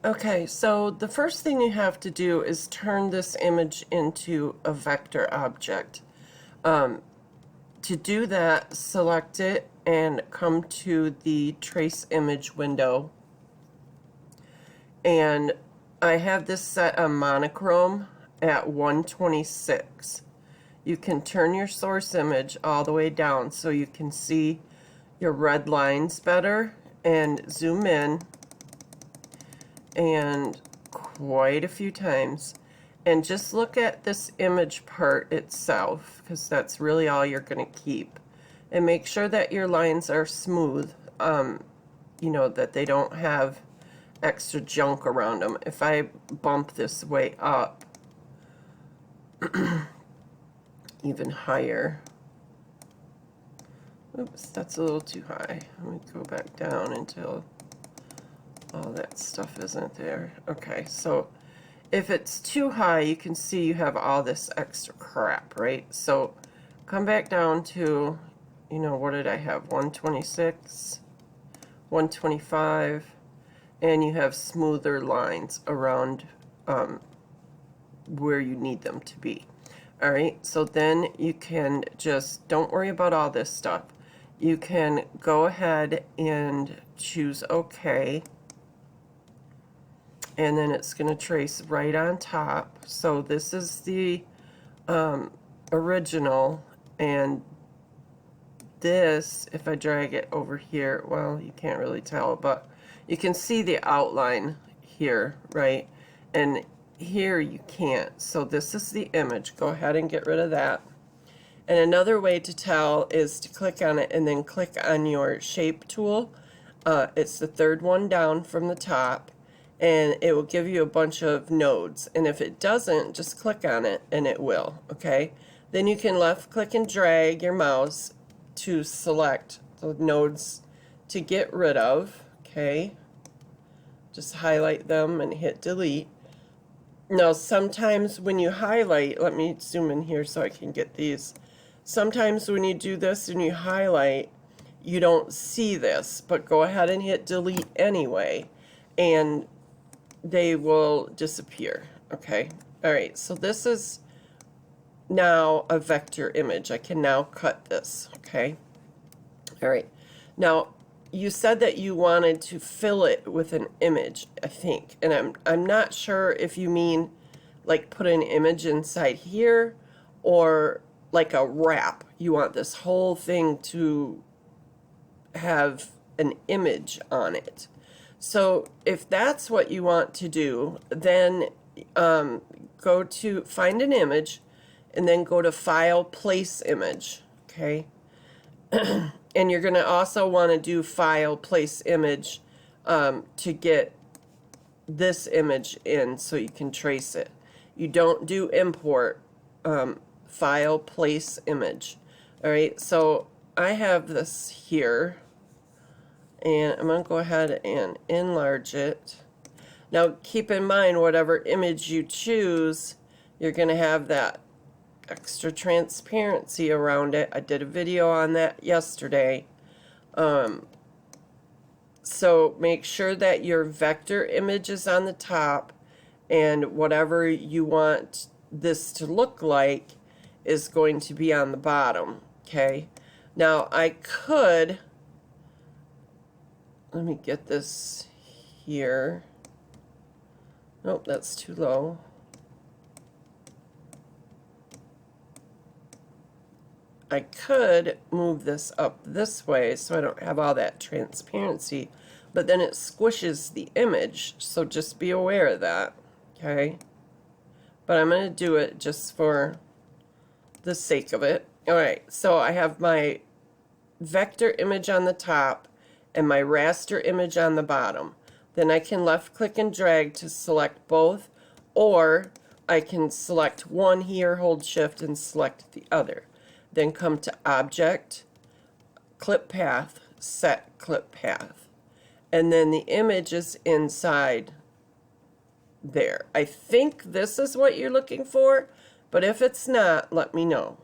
Okay, so the first thing you have to do is turn this image into a vector object. To do that, select it and come to the trace image window. And I have this set on monochrome at 126. You can turn your source image all the way down so you can see your red lines better, and zoom in and quite a few times, and just look at this image part itself, because that's really all you're going to keep, and make sure that your lines are smooth, you know, that they don't have extra junk around them. If I bump this way up even higher, oops, that's a little too high. Let me go back down until all that stuff isn't there. Okay, so if it's too high, you can see you have all this extra crap, right? So come back down to, you know, what did I have? 126, 125, and you have smoother lines around where you need them to be. All right, so then you can just, don't worry about all this stuff. You can go ahead and choose OK. And then it's going to trace right on top. So this is the original, and this, if I drag it over here, well, you can't really tell, but you can see the outline here, right? And here you can't. So this is the image. Go ahead and get rid of that. And another way to tell is to click on it and then click on your shape tool. It's the third one down from the top, and it will give you a bunch of nodes. And if it doesn't, just click on it and it will, okay? Then you can left click and drag your mouse to select the nodes to get rid of, okay? Just highlight them and hit delete. Now sometimes when you highlight, let me zoom in here so I can get these. Sometimes when you do this and you highlight, you don't see this, but go ahead and hit delete anyway, and they will disappear, okay? All right, so this is now a vector image. I can now cut this, okay? All right, now you said that you wanted to fill it with an image, I think, and I'm not sure if you mean like put an image inside here or like a wrap. You want this whole thing to have an image on it. So if that's what you want to do, then go to find an image and then go to File, Place Image, okay? And you're going to also want to do File, Place Image to get this image in so you can trace it. You don't do Import, File, Place Image. All right, so I have this here, and I'm going to go ahead and enlarge it. Now keep in mind, whatever image you choose, you're going to have that extra transparency around it. I did a video on that yesterday. So make sure that your vector image is on the top, and whatever you want this to look like is going to be on the bottom, okay? Now I could, let me get this here. Nope, that's too low. I could move this up this way so I don't have all that transparency, but then it squishes the image, so just be aware of that, okay? But I'm going to do it just for the sake of it. Alright, so I have my vector image on the top and my raster image on the bottom. Then I can left click and drag to select both, or I can select one here, hold shift, and select the other. Then come to Object, Clip Path, Set Clip Path. And then the image is inside there. I think this is what you're looking for, but if it's not, let me know.